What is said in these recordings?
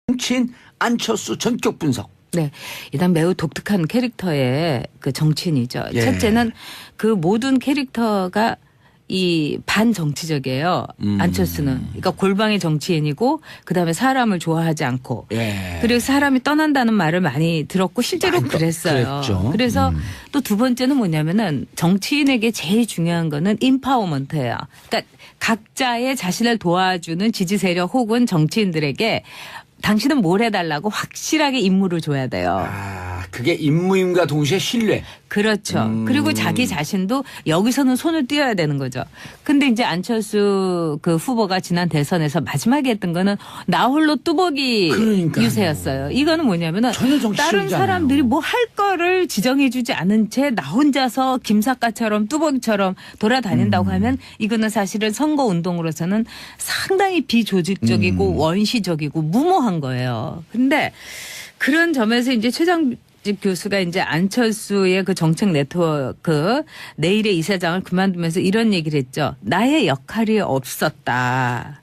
정치인 안철수 전격 분석. 네. 일단 매우 독특한 캐릭터의 그 정치인이죠. 예. 첫째는 그 모든 캐릭터가 이 반정치적이에요. 안철수는. 그러니까 골방의 정치인이고 그다음에 사람을 좋아하지 않고. 예. 그리고 사람이 떠난다는 말을 많이 들었고 실제로 그랬어요. 그랬죠. 그래서 또 두 번째는 뭐냐면은 정치인에게 제일 중요한 거는 인파워먼트예요. 그러니까 각자의 자신을 도와주는 지지 세력 혹은 정치인들에게 당신은 뭘 해달라고 확실하게 임무를 줘야 돼요. 그게 임무임과 동시에 신뢰. 그렇죠. 그리고 자기 자신도 여기서는 손을 띄어야 되는 거죠. 근데 이제 안철수 그 후보가 지난 대선에서 마지막에 했던 거는 나 홀로 뚜벅이 그러니까요. 유세였어요. 이거는 뭐냐면은 전혀 정치적이잖아요. 다른 사람들이 뭐 할 거를 지정해주지 않은 채 나 혼자서 김사과처럼 뚜벅이처럼 돌아다닌다고 하면 이거는 사실은 선거 운동으로서는 상당히 비조직적이고 원시적이고 무모한 거예요. 근데 그런 점에서 이제 최장집 교수가 이제 안철수의 그 정책 네트워크 내일의 이사장을 그만두면서 이런 얘기를 했죠. 나의 역할이 없었다.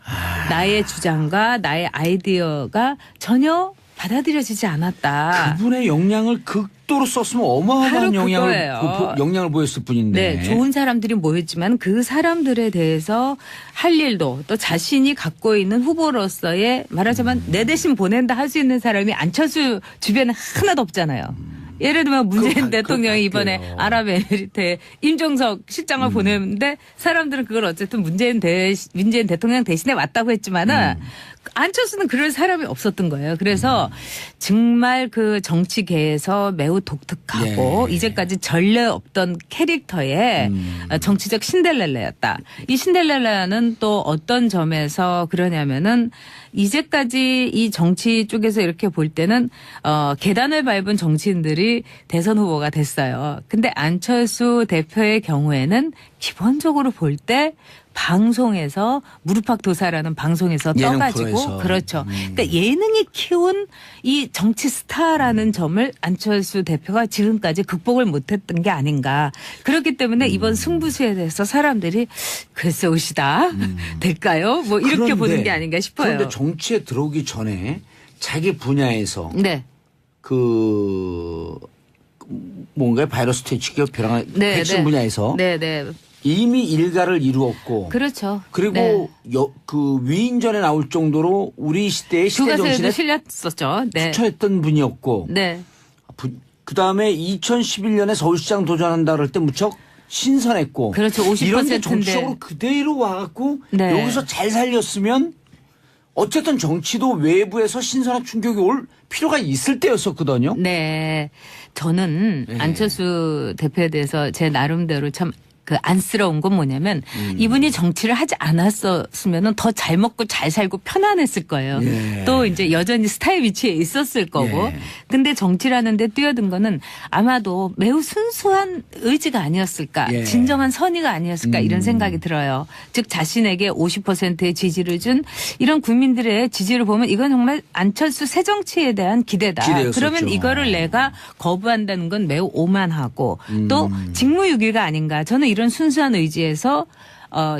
나의 주장과 나의 아이디어가 전혀 받아들여지지 않았다. 그분의 역량을 극도로 썼으면 어마어마한 바로 영향을 보였을 뿐인데. 네, 좋은 사람들이 모였지만 그 사람들에 대해서 할 일도 또 자신이 갖고 있는 후보로서의 말하자면 내 대신 보낸다 할 수 있는 사람이 안철수 주변에 하나도 없잖아요. 예를 들면 문재인 대통령이 이번에 아랍에미리트에 임종석 실장을 보냈는데 사람들은 그걸 어쨌든 문재인 대통령 대신에 왔다고 했지만은 안철수는 그럴 사람이 없었던 거예요. 그래서 정말 그 정치계에서 매우 독특하고 이제까지 전례 없던 캐릭터의 정치적 신데렐라였다. 이 신데렐라는 또 어떤 점에서 그러냐면은 이제까지 이 정치 쪽에서 이렇게 볼 때는 계단을 밟은 정치인들이 대선 후보가 됐어요. 근데 안철수 대표의 경우에는 기본적으로 볼 때 방송에서 무릎팍도사라는 방송에서 떠가지고 프로에서. 그렇죠. 그러니까 예능이 키운 이 정치 스타라는 점을 안철수 대표가 지금까지 극복을 못했던 게 아닌가. 그렇기 때문에 이번 승부수에 대해서 사람들이 글쎄 옷이다 될까요? 뭐 이렇게 보는 게 아닌가 싶어요. 그런데 정치에 들어오기 전에 자기 분야에서 네. 그 뭔가 바이러스 퇴치기 벼랑 백신 분야에서 네. 이미 일가를 이루었고 그렇죠. 그리고 그 위인전에 나올 정도로 우리 시대의 시대 정신에 실렸었죠. 네. 투철했던 분이었고 네. 그다음에 2011년에 서울시장 도전한다 그럴 때 무척 신선했고 그렇죠. 50%인데 이런 게 정치적으로 그대로 와갖고 네. 여기서 잘 살렸으면 어쨌든 정치도 외부에서 신선한 충격이 올 필요가 있을 때였었거든요. 네. 저는 안철수 대표에 대해서 제 나름대로 참 그 안쓰러운 건 뭐냐면 이분이 정치를 하지 않았었으면 더 잘 먹고 잘 살고 편안했을 거예요. 예. 또 이제 여전히 스타의 위치에 있었을 거고. 예. 근데 정치라는 데 뛰어든 거는 아마도 매우 순수한 의지가 아니었을까. 예. 진정한 선의가 아니었을까 이런 생각이 들어요. 즉 자신에게 50%의 지지를 준 이런 국민들의 지지를 보면 이건 정말 안철수 새 정치에 대한 기대다. 기대였었죠. 그러면 이거를 내가 거부한다는 건 매우 오만하고 또 직무유기가 아닌가. 저는 이런 순수한 의지에서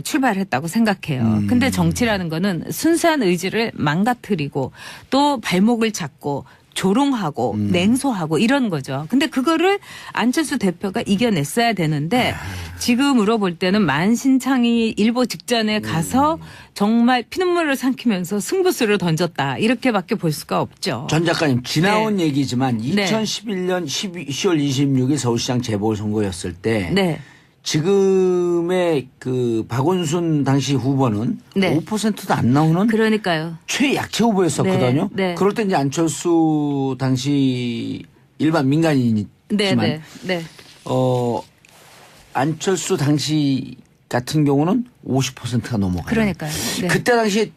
출발했다고 생각해요. 근데 정치라는 거는 순수한 의지를 망가뜨리고 또 발목을 잡고 조롱하고 냉소하고 이런 거죠. 근데 그거를 안철수 대표가 이겨냈어야 되는데 지금으로 볼 때는 만신창이 일보 직전에 가서 정말 피눈물을 삼키면서 승부수를 던졌다. 이렇게밖에 볼 수가 없죠. 전 작가님 지나온 얘기지만 2011년 10월 26일 서울시장 재보궐선거였을 때 네. 지금의 그 박원순 당시 후보는 5%도 안 나오는 그러니까요. 최약체 후보였었거든요. 네. 그럴 때 이제 안철수 당시 일반 민간인이지만 안철수 당시 같은 경우는 50%가 넘어가요. 그러니까요. 네. 그때 당시에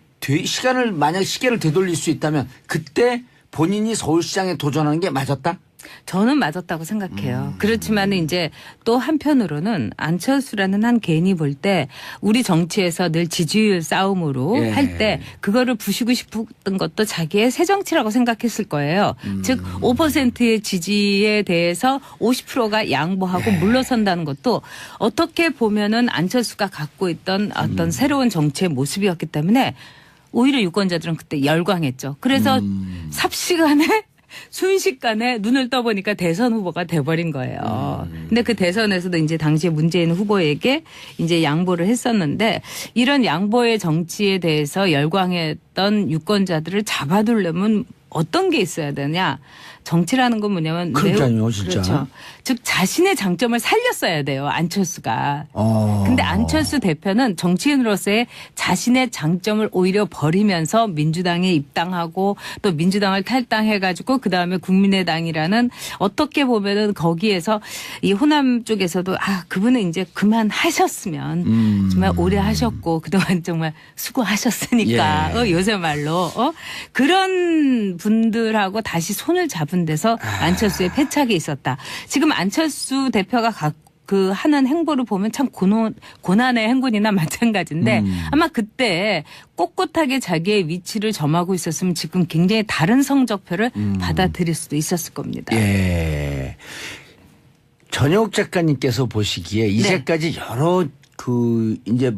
만약 시계를 되돌릴 수 있다면 그때 본인이 서울시장에 도전하는 게 맞았다? 저는 맞았다고 생각해요. 그렇지만 이제 또 한편으로는 안철수라는 한 개인이 볼 때 우리 정치에서 늘 지지율 싸움으로 할 때 그거를 부시고 싶었던 것도 자기의 새 정치라고 생각했을 거예요. 즉 5%의 지지에 대해서 50%가 양보하고 물러선다는 것도 어떻게 보면은 안철수가 갖고 있던 어떤 새로운 정치의 모습이었기 때문에 오히려 유권자들은 그때 열광했죠. 그래서 삽시간에 순식간에 눈을 떠보니까 대선 후보가 돼버린 거예요. 근데 그 대선에서도 이제 당시에 문재인 후보에게 이제 양보를 했었는데 이런 양보의 정치에 대해서 열광했던 유권자들을 잡아두려면 어떤 게 있어야 되냐? 정치라는 건 뭐냐면 그러니까요, 진짜. 그렇죠. 즉 자신의 장점을 살렸어야 돼요. 안철수가. 근데 안철수 대표는 정치인으로서의 자신의 장점을 오히려 버리면서 민주당에 입당하고 또 민주당을 탈당해가지고 그다음에 국민의당이라는 어떻게 보면은 거기에서 이 호남 쪽에서도 그분은 이제 그만하셨으면 정말 오래 하셨고 그동안 정말 수고하셨으니까 예. 요새 말로 그런 분들하고 다시 손을 잡은 데서 안철수의 패착이 있었다. 지금 안철수 대표가 그 하는 행보를 보면 참 고난의 행군이나 마찬가지인데 아마 그때 꼿꼿하게 자기의 위치를 점하고 있었으면 지금 굉장히 다른 성적표를 받아들일 수도 있었을 겁니다. 예. 전혁 작가님께서 보시기에 이제까지 여러 이제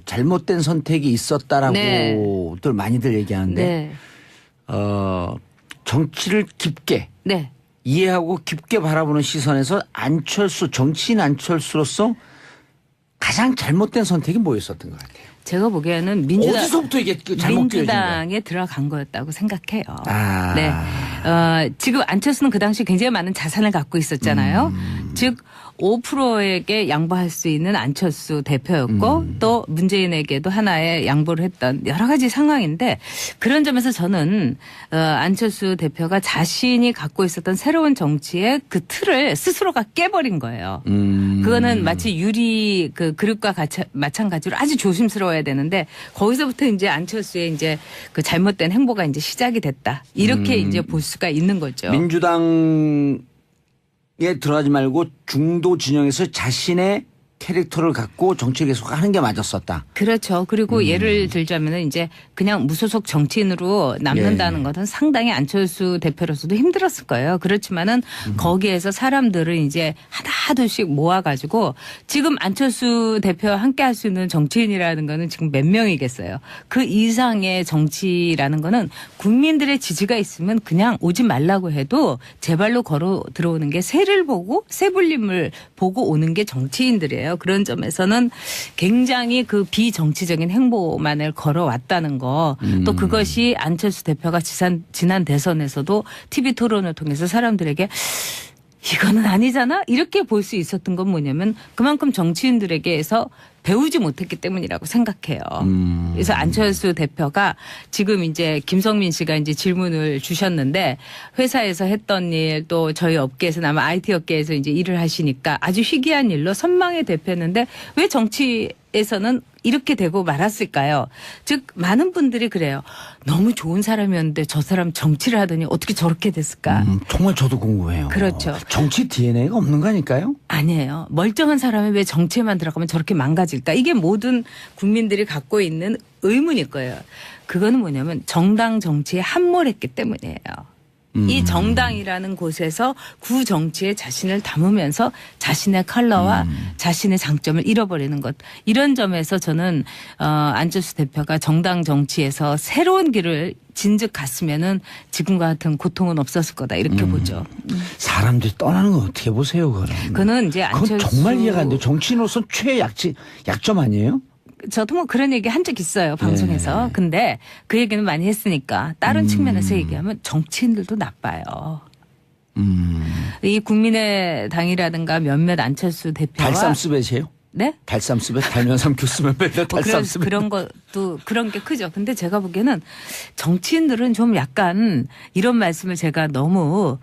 잘못된 선택이 있었다라고들 많이들 얘기하는데 정치를 깊게 이해하고 깊게 바라보는 시선에서 정치인 안철수로서 가장 잘못된 선택이 뭐였었던 것 같아요? 제가 보기에는 어디서부터 이게 잘못 끼어진 거예요? 민주당에 들어간 거였다고 생각해요. 네. 지금 안철수는 그 당시 굉장히 많은 자산을 갖고 있었잖아요. 즉 5%에게 양보할 수 있는 안철수 대표였고 또 문재인에게도 하나의 양보를 했던 여러 가지 상황인데 그런 점에서 저는 안철수 대표가 자신이 갖고 있었던 새로운 정치의 그 틀을 스스로가 깨버린 거예요. 그거는 마치 유리 그릇과 마찬가지로 아주 조심스러워야 되는데 거기서부터 이제 안철수의 이제 그 잘못된 행보가 이제 시작이 됐다. 이렇게 이제 볼 수가 있는 거죠. 민주당에 들어가지 말고 중도 진영에서 자신의 캐릭터를 갖고 정치 계속 하는 게 맞았었다. 그렇죠. 그리고 예를 들자면은 이제 그냥 무소속 정치인으로 남는다는 것은 상당히 안철수 대표로서도 힘들었을 거예요. 그렇지만은 거기에서 사람들을 이제 하나둘씩 모아가지고 지금 안철수 대표와 함께 할 수 있는 정치인이라는 거는 지금 몇 명이겠어요. 그 이상의 정치라는 거는 국민들의 지지가 있으면 그냥 오지 말라고 해도 제발로 걸어 들어오는 게 새를 보고 새불림을 보고 오는 게 정치인들이에요. 그런 점에서는 굉장히 그 비정치적인 행보만을 걸어왔다는 거. 또 그것이 안철수 대표가 지난 대선에서도 TV 토론을 통해서 사람들에게 이거는 아니잖아? 이렇게 볼 수 있었던 건 뭐냐면 그만큼 정치인들에게서 배우지 못했기 때문이라고 생각해요. 그래서 안철수 대표가 지금 이제 김성민 씨가 이제 질문을 주셨는데 회사에서 했던 일 또 저희 업계에서는 아마 IT 업계에서 이제 일을 하시니까 아주 희귀한 일로 선망의 대표였는데 왜 정치에서는 이렇게 되고 말았을까요? 즉 많은 분들이 그래요. 너무 좋은 사람이었는데 저 사람 정치를 하더니 어떻게 저렇게 됐을까? 정말 저도 궁금해요. 그렇죠. 정치 DNA가 없는 거 아닐까요? 아니에요. 멀쩡한 사람이 왜 정치에만 들어가면 저렇게 망가질까? 이게 모든 국민들이 갖고 있는 의문일 거예요. 그거는 뭐냐면 정당 정치에 함몰했기 때문이에요. 이 정당이라는 곳에서 구 정치에 자신을 담으면서 자신의 컬러와 자신의 장점을 잃어버리는 것. 이런 점에서 저는 안철수 대표가 정당 정치에서 새로운 길을 진즉 갔으면은 지금과 같은 고통은 없었을 거다 이렇게 보죠. 사람들이 떠나는 건 어떻게 보세요, 그거는? 그거는 이제 안철수 그건 정말 이해가 안 돼요. 정치인으로서 약점 아니에요? 저도 뭐 그런 얘기 한 적 있어요, 방송에서. 네. 근데 그 얘기는 많이 했으니까 다른 측면에서 얘기하면 정치인들도 나빠요. 이 국민의당이라든가 몇몇 안철수 대표와 달쌈스벳이에요? 네? 달쌈스벳 달면 삼큐 쓰면 맨날 달쌈스벳. 그런 것도 그런 게 크죠. 근데 제가 보기에는 정치인들은 좀 약간 이런 말씀을 제가 너무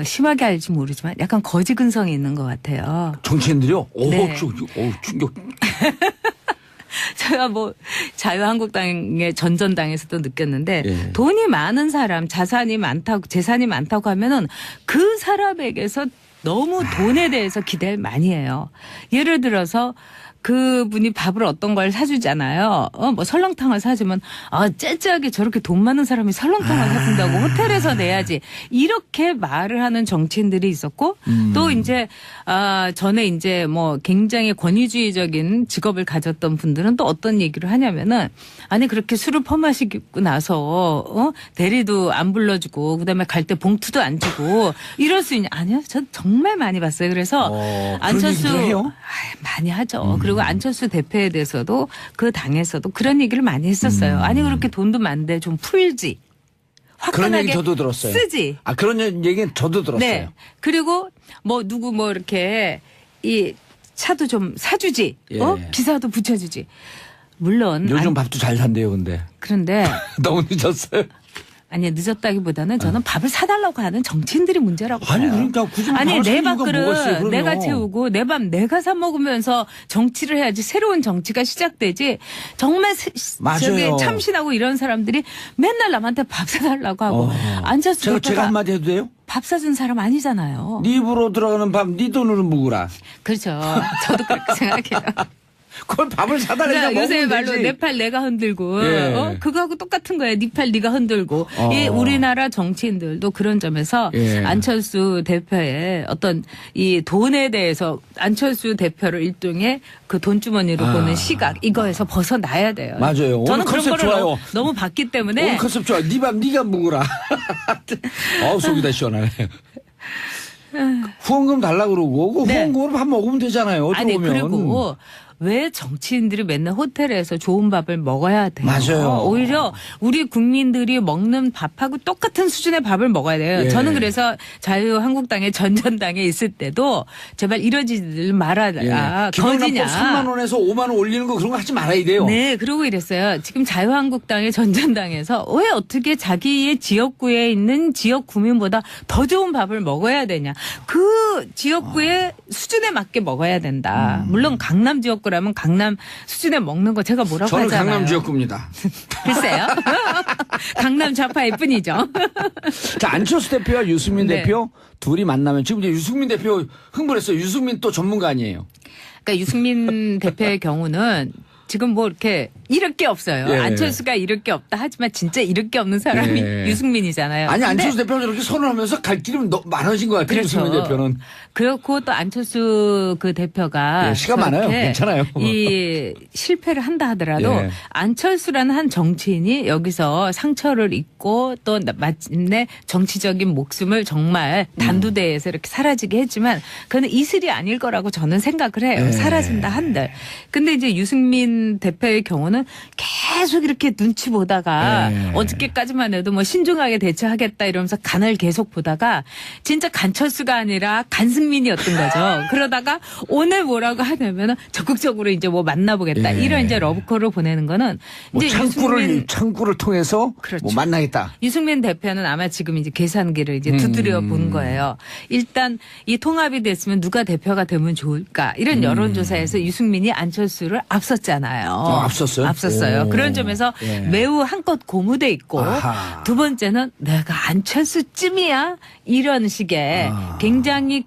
심하게 할지 모르지만 약간 거지 근성이 있는 것 같아요. 정치인들이요? 네. 충격. 제가 뭐 자유한국당의 전전당에서도 느꼈는데 예. 돈이 많은 사람, 재산이 많다고 하면은 그 사람에게서 너무 돈에 대해서 기대를 많이 해요. 예를 들어서 그분이 밥을 어떤 걸 사주잖아요. 뭐 설렁탕을 사주면 째째하게 저렇게 돈 많은 사람이 설렁탕을 사준다고 호텔에서 내야지 이렇게 말을 하는 정치인들이 있었고 또 이제 전에 이제 뭐 굉장히 권위주의적인 직업을 가졌던 분들은 또 어떤 얘기를 하냐면은 아니 그렇게 술을 퍼마시고 나서 대리도 안 불러주고 그다음에 갈 때 봉투도 안 주고 이럴 수 있냐? 아니요, 저 정말 많이 봤어요. 그래서 안철수 그런 얘기도 해요? 많이 하죠. 그리고 안철수 대표에 대해서도 그 당에서도 그런 얘기를 많이 했었어요. 아니 그렇게 돈도 많은데 좀 풀지. 그런 얘기 화끈하게 저도 들었어요. 쓰지. 그런 얘기는 저도 들었어요. 네. 그리고 뭐 누구 뭐 이렇게 이 차도 좀 사주지. 예. 기사도 붙여주지. 물론 요즘 밥도 잘 산대요, 근데. 그런데 너무 늦었어요. 아니 늦었다기보다는 저는 밥을 사달라고 하는 정치인들이 문제라고 봐요. 아니, 그러니까 굳이 아니 밥을 내 사는 이유가 뭐가 있어요, 밥그릇 그러면. 내가 채우고 내 밥 내가 사 먹으면서 정치를 해야지 새로운 정치가 시작되지. 정말 맞아요. 저기 참신하고 이런 사람들이 맨날 남한테 밥 사달라고 하고 안철수 제가 대표가 한마디 해도 돼요? 밥 사준 사람 아니잖아요. 네 입으로 들어가는 밥 네 돈으로 묵으라. 그렇죠. 저도 그렇게 생각해요. 그걸 밥을 사달라니까 그러니까 요새 먹으면 말로 되지. 내 팔 내가 흔들고 예. 그거하고 똑같은 거예요. 네 팔 네가 흔들고 이 우리나라 정치인들도 그런 점에서 예. 안철수 대표의 어떤 이 돈에 대해서 안철수 대표를 일종의 그 돈주머니로 보는 시각 이거에서 벗어나야 돼요. 맞아요. 오늘 저는 그런 컨셉 거를 좋아요. 너무 봤기 때문에 오늘 컨셉 좋아. 네 밥 네가 묵으라. 속이 다 시원하네. 후원금 달라 그러고 그 네. 후원금으로 밥 먹으면 되잖아요. 아니 들어오면. 그리고 왜 정치인들이 맨날 호텔에서 좋은 밥을 먹어야 돼요? 맞아요. 오히려 우리 국민들이 먹는 밥하고 똑같은 수준의 밥을 먹어야 돼요. 예. 저는 그래서 자유한국당의 전전당에 있을 때도 제발 이러지 말아라. 거지냐. 기본값 3만 원에서 5만 원 올리는 거 그런 거 하지 말아야 돼요. 네, 그러고 이랬어요. 지금 자유한국당의 전전당에서 왜 어떻게 자기의 지역구에 있는 지역 구민보다 더 좋은 밥을 먹어야 되냐. 그 지역구의 수준에 맞게 먹어야 된다. 물론 강남 지역구라면 강남 수준에 먹는 거 제가 뭐라고 저는 하잖아요. 강남 지역구입니다. 글쎄요. 강남 좌파일 뿐이죠. 자, 안철수 대표와 유승민 네. 대표 둘이 만나면 지금 이제 유승민 대표 흥분했어요. 유승민 또 전문가 아니에요. 그러니까 유승민 대표의 경우는 지금 뭐 이렇게 잃을 게 없어요. 예. 안철수가 잃을 게 없다 하지만 진짜 잃을 게 없는 사람이 예. 유승민이잖아요. 아니, 근데 안철수 대표는 저렇게 선언하면서 갈 길이 많아진 것 같아요. 그렇죠. 유승민 대표는. 그렇고 또 안철수 그 대표가 예, 시간 많아요. 저렇게 괜찮아요. 이 실패를 한다 하더라도 예. 안철수라는 한 정치인이 여기서 상처를 입고 또 마침내 정치적인 목숨을 정말 단두대에서 이렇게 사라지게 했지만 그는 이슬이 아닐 거라고 저는 생각을 해요. 예. 사라진다 한들. 근데 이제 유승민 대표의 경우는 계속 이렇게 눈치 보다가 예. 어저께까지만 해도 뭐 신중하게 대처하겠다 이러면서 간을 계속 보다가 진짜 간철수가 아니라 간승민이었던 거죠. 그러다가 오늘 뭐라고 하냐면은 적극적으로 이제 뭐 만나보겠다. 예. 이런 이제 러브콜을 보내는 거는 뭐 이제 창구를 통해서 그렇죠. 뭐 만나겠다. 유승민 대표는 아마 지금 이제 계산기를 이제 두드려 본 거예요. 일단 이 통합이 됐으면 누가 대표가 되면 좋을까 이런 여론조사에서 유승민이 안철수를 앞섰잖아요. 앞섰어요? 앞섰어요. 오. 그런 점에서 예. 매우 한껏 고무돼 있고 아하. 두 번째는 내가 안철수쯤이야 이런 식의 굉장히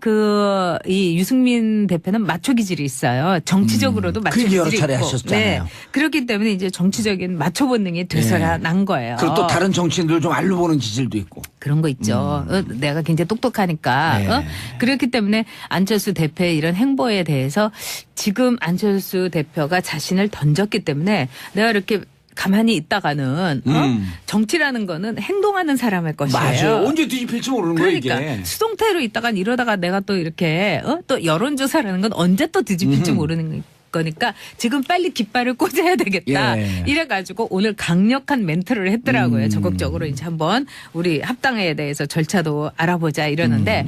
이 유승민 대표는 마초 기질이 있어요. 정치적으로도 마초 그 얘기 여러 기질이 차례 있고. 하셨잖아요. 그렇기 때문에 이제 정치적인 마초 본능이 되살아 난 거예요. 그리고 또 다른 정치인들 좀 알로 보는 기질도 있고. 그런 거 있죠. 내가 굉장히 똑똑하니까. 네. 그렇기 때문에 안철수 대표의 이런 행보에 대해서 지금 안철수 대표가 자신을 던졌기 때문에 내가 이렇게 가만히 있다가는 정치라는 거는 행동하는 사람의 것이에요. 맞아요. 언제 뒤집힐지 모르는 거예요, 그러니까 이게. 수동태로 있다간 이러다가 내가 또 이렇게 또 여론조사라는 건 언제 또 뒤집힐지 모르는 거니까 지금 빨리 깃발을 꽂아야 되겠다. 예. 이래가지고 오늘 강력한 멘트를 했더라고요. 적극적으로 이제 한번 우리 합당에 대해서 절차도 알아보자 이러는데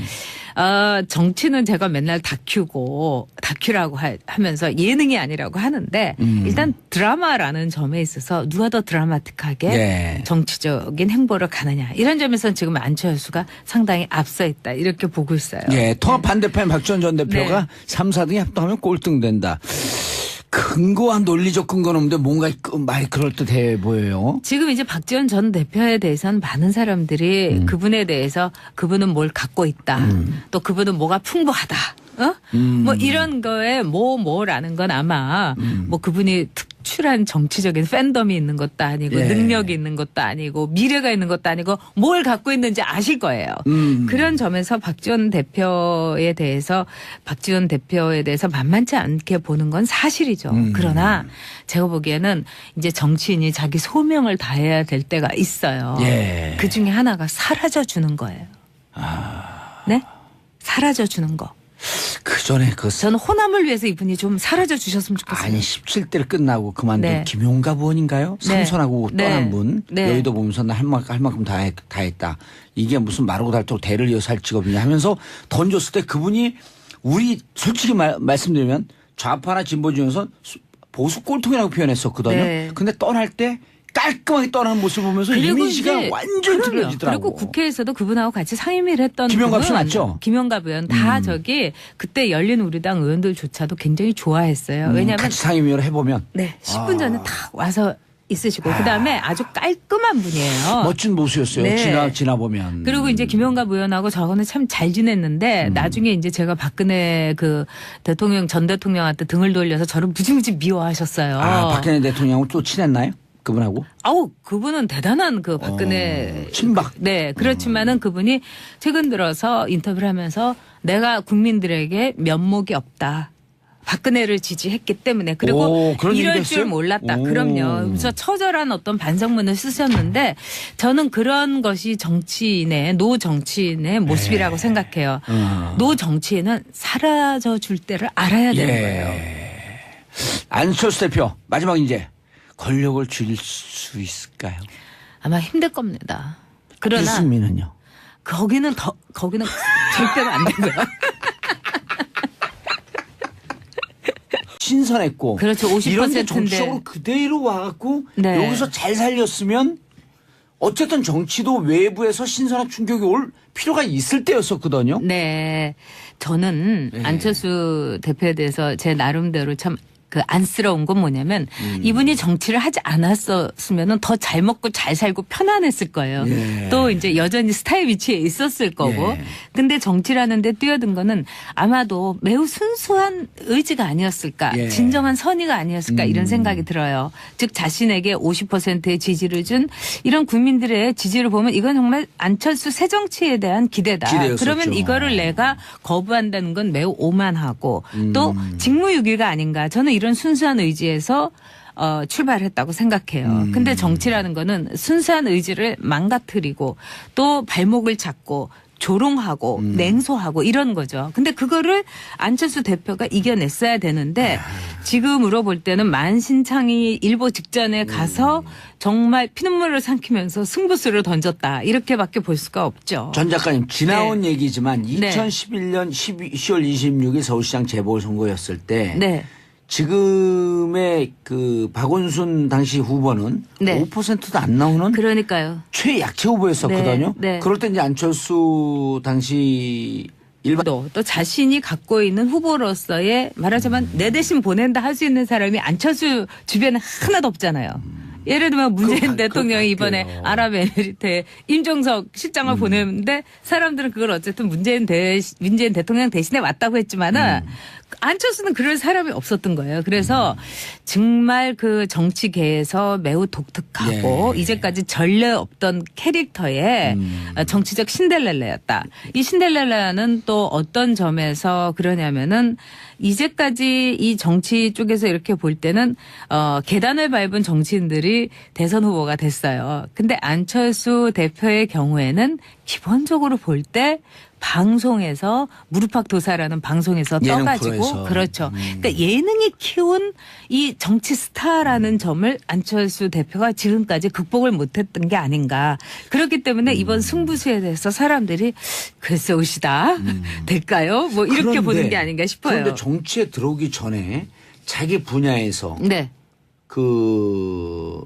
정치는 제가 맨날 다큐라고 하면서 예능이 아니라고 하는데 일단 드라마라는 점에 있어서 누가 더 드라마틱하게 예. 정치적인 행보를 가느냐 이런 점에서는 지금 안철수가 상당히 앞서 있다 이렇게 보고 있어요. 예, 통합 반대파인 박지원 전 대표가 네. 3, 4등이 합동하면 꼴등 된다. 근거와 논리적 근거는 없는데 뭔가 말이 그럴듯해 보여요. 지금 이제 박지원 전 대표에 대해서는 많은 사람들이 그분에 대해서 그분은 뭘 갖고 있다. 또 그분은 뭐가 풍부하다. 뭐 이런 거에 뭐라는 건 아마 뭐 그분이 특출한 정치적인 팬덤이 있는 것도 아니고 예. 능력이 있는 것도 아니고 미래가 있는 것도 아니고 뭘 갖고 있는지 아실 거예요. 그런 점에서 박지원 대표에 대해서 만만치 않게 보는 건 사실이죠. 그러나 제가 보기에는 이제 정치인이 자기 소명을 다해야 될 때가 있어요. 예. 그 중에 하나가 사라져 주는 거예요. 네? 사라져 주는 거. 그 전에 그 저는 호남을 위해서 이분이 좀 사라져 주셨으면 좋겠어요. 아니 17대를 끝나고 그만둔 네. 김용갑 의원인가요? 네. 삼선하고 네. 떠난 분. 네. 여의도 보면서 나 할 만큼 다 했다. 이게 무슨 마르고 닳도록 대를 이어서 할 직업이냐 하면서 던졌을 때 그분이 우리 솔직히 말씀드리면 좌파나 진보 중에서 보수 꼴통이라고 표현했었거든요. 네. 근데 떠날 때 깔끔하게 떠나는 모습을 보면서 이미지가 이제 완전히 그럼요. 틀려지더라고. 그리고 국회에서도 그분하고 같이 상임위를 했던 김영갑 씨 분은 맞죠? 김영갑 의원 다 저기 그때 열린우리당 의원들조차도 굉장히 좋아했어요. 왜냐하면 같이 상임위를 해보면 네 10분 전에 딱 와서 있으시고 그다음에 아주 깔끔한 분이에요. 멋진 모습이었어요. 네. 지나 보면. 그리고 이제 김영갑 의원하고 저거는 참 잘 지냈는데 나중에 이제 제가 박근혜 그 전 대통령한테 등을 돌려서 저를 무지무지 미워하셨어요. 박근혜 대통령하고 또 친했나요? 그분하고? 아우 그분은 대단한 그 박근혜 친박. 네 그렇지만은 그분이 최근 들어서 인터뷰를 하면서 내가 국민들에게 면목이 없다. 박근혜를 지지했기 때문에 그리고 오, 그런 이럴 얘기도 줄 했어요? 몰랐다. 오. 그럼요. 그래서 처절한 어떤 반성문을 쓰셨는데 저는 그런 것이 노 정치인의 모습이라고 생각해요. 노 정치인은 사라져 줄 때를 알아야 되는 거예요. 안철수 대표 마지막 이제 권력을 줄일 수 있을까요? 아마 힘들 겁니다. 그러나 유승민은요? 거기는 절대로 안 되고요. 신선했고 그렇죠. 50% 이런데 인데. 정치적으로 그대로 와갖고 네. 여기서 잘 살렸으면 어쨌든 정치도 외부에서 신선한 충격이 올 필요가 있을 때였었거든요. 네. 저는 안철수 대표에 대해서 제 나름대로 참 그 안쓰러운 건 뭐냐면 이분이 정치를 하지 않았었으면은 더 잘 먹고 잘 살고 편안했을 거예요. 예. 또 이제 여전히 스타의 위치에 있었을 거고. 예. 근데 정치를 하는데 뛰어든 거는 아마도 매우 순수한 의지가 아니었을까. 예. 진정한 선의가 아니었을까 이런 생각이 들어요. 즉 자신에게 50%의 지지를 준 이런 국민들의 지지를 보면 이건 정말 안철수 새 정치에 대한 기대다. 기대였었죠. 그러면 이거를 내가 거부한다는 건 매우 오만하고 또 직무유기가 아닌가. 저는 이런 순수한 의지에서 출발했다고 생각해요. 근데 정치라는 거는 순수한 의지를 망가뜨리고 또 발목을 잡고 조롱하고 냉소하고 이런 거죠. 근데 그거를 안철수 대표가 이겨냈어야 되는데 지금으로 볼 때는 만신창이 일보 직전에 가서 정말 피눈물을 삼키면서 승부수를 던졌다. 이렇게밖에 볼 수가 없죠. 전 작가님 지나온 네. 얘기지만 네. 2011년 10월 26일 서울시장 재보궐선거였을 때 네. 지금의 그 박원순 당시 후보는 네. 5%도 안 나오는 그러니까요. 최약체 후보였었거든요. 네, 네. 그럴 때 이제 안철수 당시 일반 또 자신이 갖고 있는 후보로서의 말하자면 내 대신 보낸다 할 수 있는 사람이 안철수 주변에 하나도 없잖아요. 예를 들면 문재인 그거 대통령이 그거 이번에 같아요. 아랍에미리트에 임종석 실장을 보냈는데 사람들은 그걸 어쨌든 문재인 대통령 대신에 왔다고 했지만은 안철수는 그럴 사람이 없었던 거예요. 그래서 정말 그 정치계에서 매우 독특하고 예. 이제까지 전례 없던 캐릭터의 정치적 신데렐라였다. 이 신데렐라는 또 어떤 점에서 그러냐면은 이제까지 이 정치 쪽에서 이렇게 볼 때는 계단을 밟은 정치인들이 대선 후보가 됐어요. 근데 안철수 대표의 경우에는 기본적으로 볼 때 방송에서 무릎팍도사라는 방송에서 예능 떠가지고 프로에서. 그렇죠. 그러니까 예능이 키운 이 정치 스타라는 점을 안철수 대표가 지금까지 극복을 못했던 게 아닌가. 그렇기 때문에 이번 승부수에 대해서 사람들이 글쎄 오시다 될까요? 뭐 이렇게 그런데, 보는 게 아닌가 싶어요. 그런데 정치에 들어오기 전에 자기 분야에서 네. 그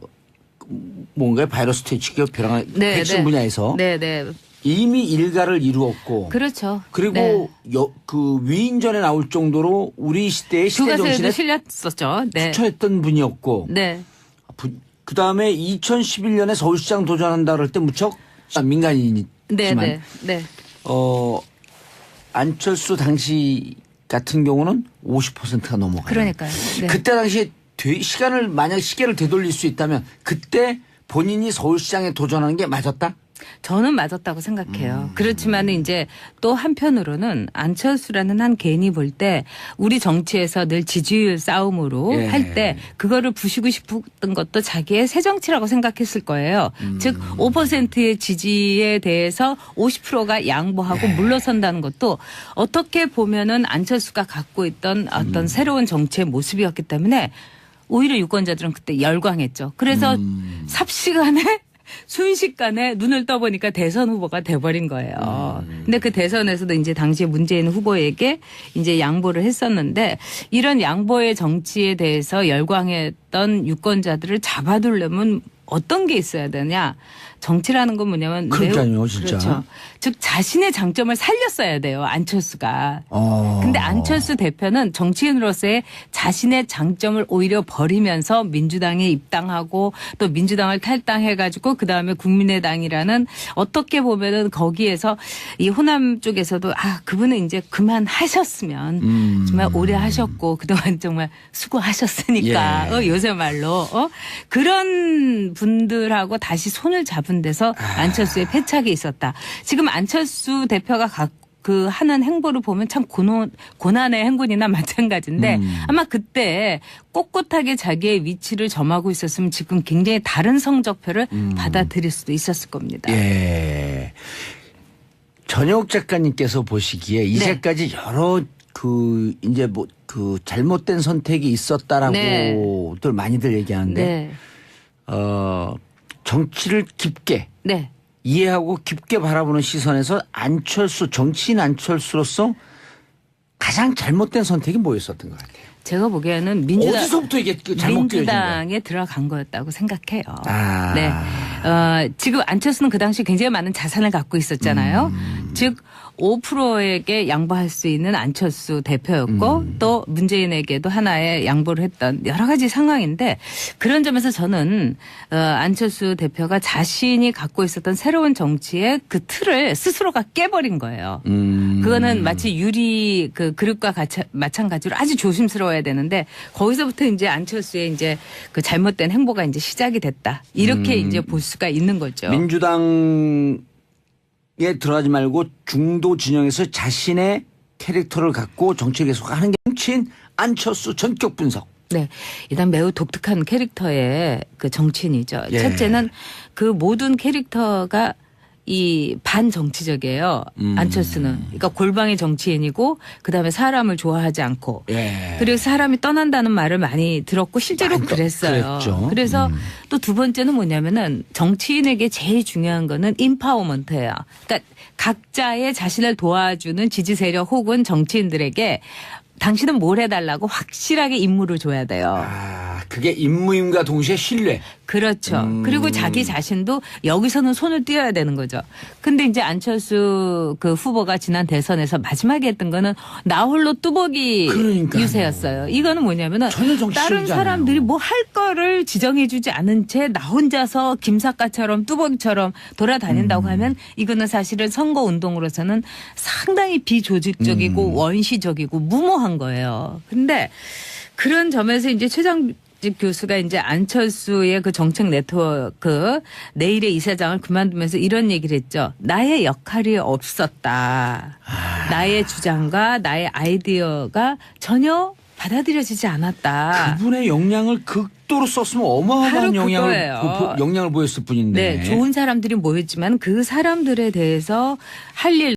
뭔가요? 바이러스 퇴치기 벼랑 네, 백신 네. 분야에서 네, 네. 이미 일가를 이루었고 그렇죠. 그리고 네. 그 위인전에 나올 정도로 우리 시대의 시대 교과서에도 정신에 실렸었죠. 네. 투철했던 분이었고 네. 그다음에 2011년에 서울시장 도전한다 그럴 때 무척 민간인이지만 네, 네. 네. 안철수 당시 같은 경우는 50%가 넘어가요. 그러니까요. 네. 그때 당시에 시간을 만약 시계를 되돌릴 수 있다면 그때 본인이 서울시장에 도전하는 게 맞았다? 저는 맞았다고 생각해요. 그렇지만 이제 또 한편으로는 안철수라는 한 개인이 볼 때 우리 정치에서 늘 지지율 싸움으로 예. 할 때 그거를 부시고 싶었던 것도 자기의 새 정치라고 생각했을 거예요. 즉 5%의 지지에 대해서 50%가 양보하고 물러선다는 것도 어떻게 보면은 안철수가 갖고 있던 어떤 새로운 정치의 모습이었기 때문에 오히려 유권자들은 그때 열광했죠. 그래서 삽시간에 순식간에 눈을 떠보니까 대선 후보가 돼버린 거예요. 근데 그 대선에서도 이제 당시에 문재인 후보에게 이제 양보를 했었는데 이런 양보의 정치에 대해서 열광했던 유권자들을 잡아두려면 어떤 게 있어야 되냐. 정치라는 건 뭐냐면 그러니까요, 진짜. 그렇죠. 즉 자신의 장점을 살렸어야 돼요. 안철수가. 근데 안철수 대표는 정치인으로서의 자신의 장점을 오히려 버리면서 민주당에 입당하고 또 민주당을 탈당해가지고 그다음에 국민의당이라는 어떻게 보면은 거기에서 이 호남 쪽에서도 그분은 이제 그만하셨으면 정말 오래 하셨고 그동안 정말 수고하셨으니까 예. 요새 말로 그런 분들하고 다시 손을 잡은 데서 안철수의 패착이 있었다. 지금 안철수 대표가 그 하는 행보를 보면 참 고난의 행군이나 마찬가지인데 아마 그때 꼿꼿하게 자기의 위치를 점하고 있었으면 지금 굉장히 다른 성적표를 받아들일 수도 있었을 겁니다. 예. 전혁 작가님께서 보시기에 이제까지 여러 이제 잘못된 선택이 있었다라고들 많이들 얘기하는데 네. 정치를 깊게 네. 이해하고 깊게 바라보는 시선에서 정치인 안철수로서 가장 잘못된 선택이 뭐였었던 것 같아요? 제가 보기에는 어디서부터 이게 잘못 끼어진 거예요? 민주당에 들어간 거였다고 생각해요. 아. 네. 지금 안철수는 그 당시 굉장히 많은 자산을 갖고 있었잖아요. 즉 5%에게 양보할 수 있는 안철수 대표였고 또 문재인에게도 하나의 양보를 했던 여러 가지 상황인데 그런 점에서 저는 안철수 대표가 자신이 갖고 있었던 새로운 정치의 그 틀을 스스로가 깨버린 거예요. 그거는 마치 유리 그릇과 마찬가지로 아주 조심스러워야 되는데 거기서부터 이제 안철수의 이제 그 잘못된 행보가 이제 시작이 됐다. 이렇게 이제 볼 수가 있는 거죠. 민주당에 들어가지 말고 중도 진영에서 자신의 캐릭터를 갖고 정치를 계속하는 게 정치인 안철수 전격 분석. 네. 일단 매우 독특한 캐릭터의 그 정치인이죠. 예. 첫째는 그 모든 캐릭터가 이 반정치적이에요. 안철수는. 그러니까 골방의 정치인이고 그다음에 사람을 좋아하지 않고 예. 그리고 사람이 떠난다는 말을 많이 들었고 실제로 그랬어요. 그랬죠. 그래서 또 두 번째는 뭐냐면은 정치인에게 제일 중요한 거는 인파워먼트예요. 그러니까 각자의 자신을 도와주는 지지 세력 혹은 정치인들에게 당신은 뭘 해달라고 확실하게 임무를 줘야 돼요. 그게 임무임과 동시에 신뢰. 그렇죠. 그리고 자기 자신도 여기서는 손을 띄어야 되는 거죠. 근데 이제 안철수 그 후보가 지난 대선에서 마지막에 했던 거는 나 홀로 뚜벅이 그러니까요. 유세였어요. 이거는 뭐냐면은 전혀 정치적이잖아요. 다른 사람들이 뭐 할 거를 지정해주지 않은 채 나 혼자서 김사과처럼 뚜벅이처럼 돌아다닌다고 하면 이거는 사실은 선거 운동으로서는 상당히 비조직적이고 원시적이고 무모한 거예요. 근데 그런 점에서 이제 최장 교수가 이제 안철수의 그 정책 네트워크 내일의 이사장을 그만두면서 이런 얘기를 했죠. 나의 역할이 없었다. 나의 주장과 나의 아이디어가 전혀 받아들여지지 않았다. 그분의 역량을 극도로 썼으면 어마어마한 바로 영향을 보였을 뿐인데. 네, 좋은 사람들이 모였지만 그 사람들에 대해서 할 일